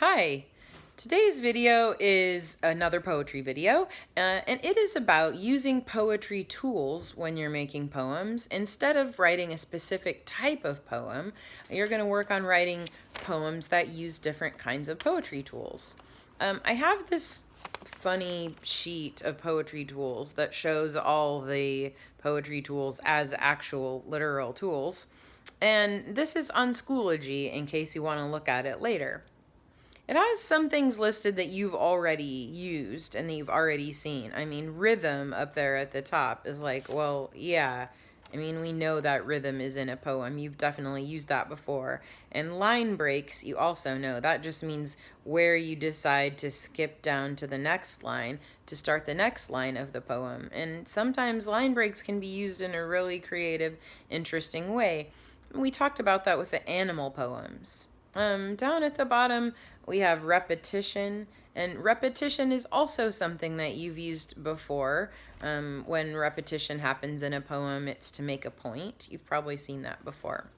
Hi, today's video is another poetry video, and it is about using poetry tools when you're making poems. Instead of writing a specific type of poem, you're going to work on writing poems that use different kinds of poetry tools. I have this funny sheet of poetry tools that shows all the poetry tools as actual literal tools. And this is on Schoology in case you want to look at it later. It has some things listed that you've already used and that you've already seen. I mean, rhythm up there at the top is like, well, yeah. I mean, we know that rhythm is in a poem. You've definitely used that before. And line breaks, you also know. That just means where you decide to skip down to the next line to start the next line of the poem. And sometimes line breaks can be used in a really creative, interesting way. We talked about that with the animal poems. Down at the bottom, we have repetition, and repetition is also something that you've used before. When repetition happens in a poem, it's to make a point. You've probably seen that before.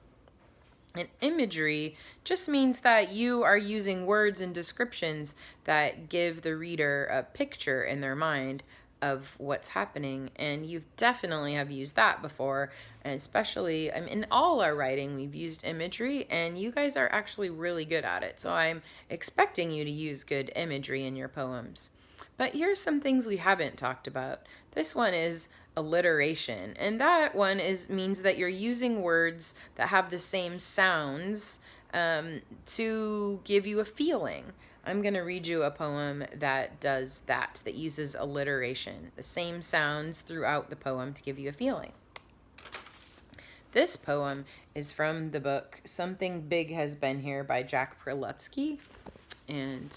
And imagery just means that you are using words and descriptions that give the reader a picture in their mind of what's happening, and you definitely have used that before, and especially in all our writing we've used imagery, and you guys are actually really good at it, so I'm expecting you to use good imagery in your poems. But here's some things we haven't talked about. This one is alliteration, and that one means that you're using words that have the same sounds to give you a feeling. I'm going to read you a poem that does that uses alliteration, the same sounds throughout the poem to give you a feeling. This poem is from the book Something Big Has Been Here by Jack Prelutsky, and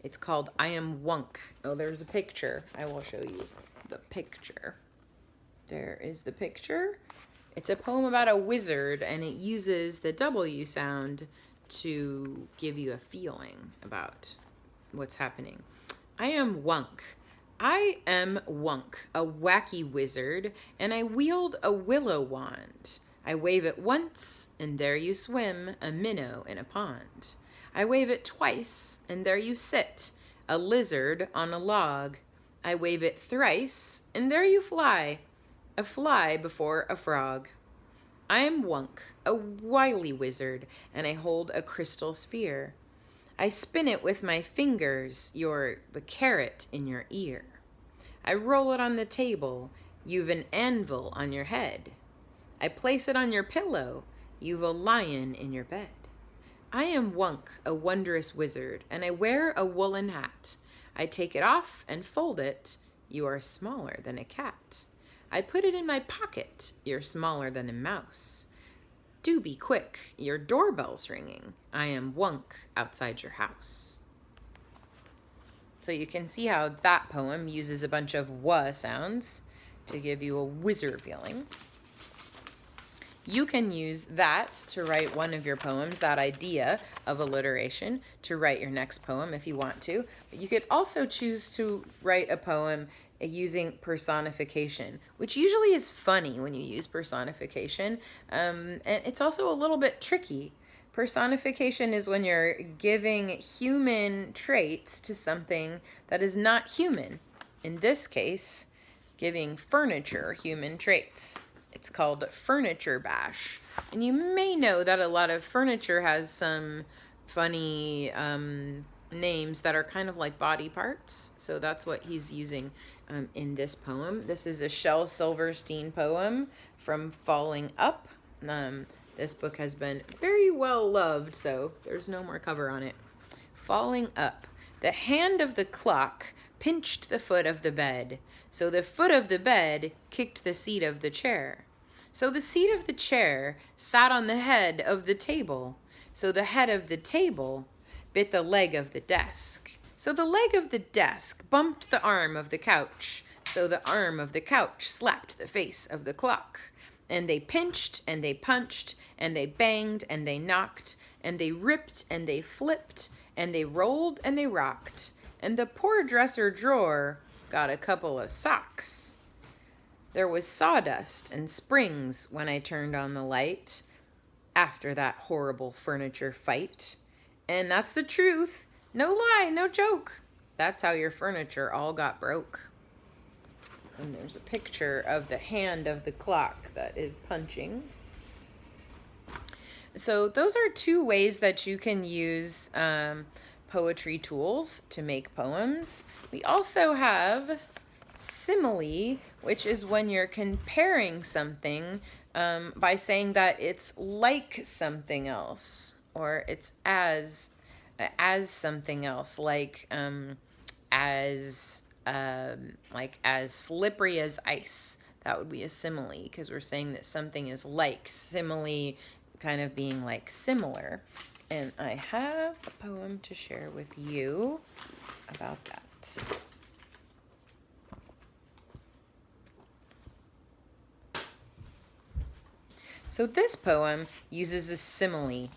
it's called I Am Wunk. Oh, there's a picture. I will show you the picture. There is the picture. It's a poem about a wizard, and it uses the W sound to give you a feeling about what's happening. I am Wunk. I am Wunk, a wacky wizard, and I wield a willow wand. I wave it once, and there you swim, a minnow in a pond. I wave it twice, and there you sit, a lizard on a log. I wave it thrice, and there you fly, a fly before a frog. I am Wunk, a wily wizard, and I hold a crystal sphere. I spin it with my fingers, you're the carrot in your ear. I roll it on the table, you've an anvil on your head. I place it on your pillow, you've a lion in your bed. I am Wunk, a wondrous wizard, and I wear a woolen hat. I take it off and fold it, you are smaller than a cat. I put it in my pocket, you're smaller than a mouse. Do be quick, your doorbell's ringing. I am Wunk outside your house. So you can see how that poem uses a bunch of "wa" sounds to give you a wizard feeling. You can use that to write one of your poems, that idea of alliteration, to write your next poem if you want to. But you could also choose to write a poem using personification, which usually is funny when you use personification. And it's also a little bit tricky. Personification is when you're giving human traits to something that is not human. In this case, giving furniture human traits. It's called Furniture Bash. And you may know that a lot of furniture has some funny names that are kind of like body parts. So that's what he's using in this poem. This is a Shel Silverstein poem from Falling Up. This book has been very well loved, so there's no more cover on it. Falling Up. The hand of the clock pinched the foot of the bed, so the foot of the bed kicked the seat of the chair. So the seat of the chair sat on the head of the table, so the head of the table bit the leg of the desk. So the leg of the desk bumped the arm of the couch, so the arm of the couch slapped the face of the clock. And they pinched, and they punched, and they banged, and they knocked, and they ripped, and they flipped, and they rolled, and they rocked. And the poor dresser drawer got a couple of socks. There was sawdust and springs when I turned on the light after that horrible furniture fight. And that's the truth. No lie, no joke. That's how your furniture all got broke. And there's a picture of the hand of the clock that is punching. So those are two ways that you can use poetry tools to make poems. We also have simile, which is when you're comparing something by saying that it's like something else, or it's as something else, as as slippery as ice. That would be a simile, because we're saying that something is like. Simile kind of being like similar. And I have a poem to share with you about that. So this poem uses a simile.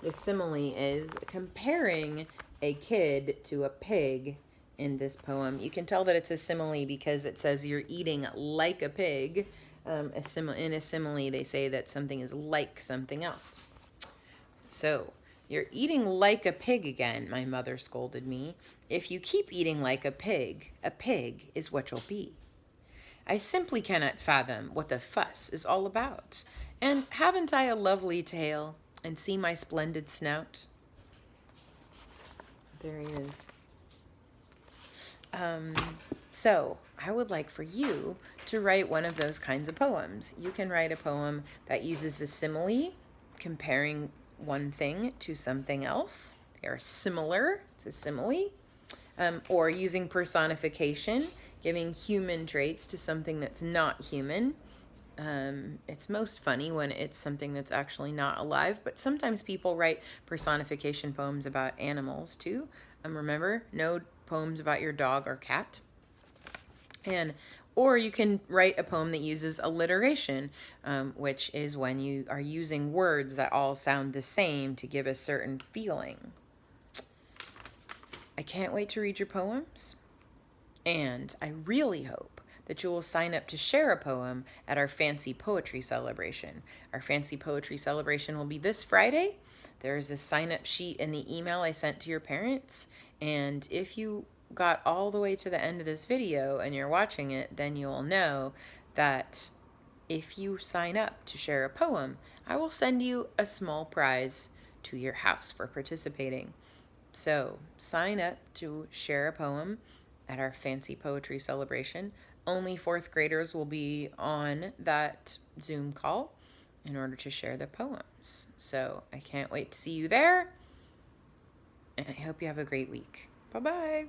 The simile is comparing a kid to a pig in this poem. You can tell that it's a simile because it says you're eating like a pig. In a simile, they say that something is like something else. So, you're eating like a pig again, my mother scolded me. If you keep eating like a pig is what you'll be. I simply cannot fathom what the fuss is all about. And haven't I a lovely tail? And see my splendid snout? There he is. So, I would like for you to write one of those kinds of poems. You can write a poem that uses a simile, comparing one thing to something else. They are similar. It's a simile. Or using personification, giving human traits to something that's not human. It's most funny when it's something that's actually not alive, but sometimes people write personification poems about animals too. Remember, no poems about your dog or cat. Or you can write a poem that uses alliteration, which is when you are using words that all sound the same to give a certain feeling. I can't wait to read your poems, and I really hope that you will sign up to share a poem at our Fancy Poetry Celebration. Our Fancy Poetry Celebration will be this Friday. There is a sign-up sheet in the email I sent to your parents, and if you got all the way to the end of this video and you're watching it, then you'll know that if you sign up to share a poem, I will send you a small prize to your house for participating. So sign up to share a poem at our Fancy Poetry Celebration. Only fourth graders will be on that Zoom call in order to share their poems. So I can't wait to see you there, and I hope you have a great week. Bye-bye.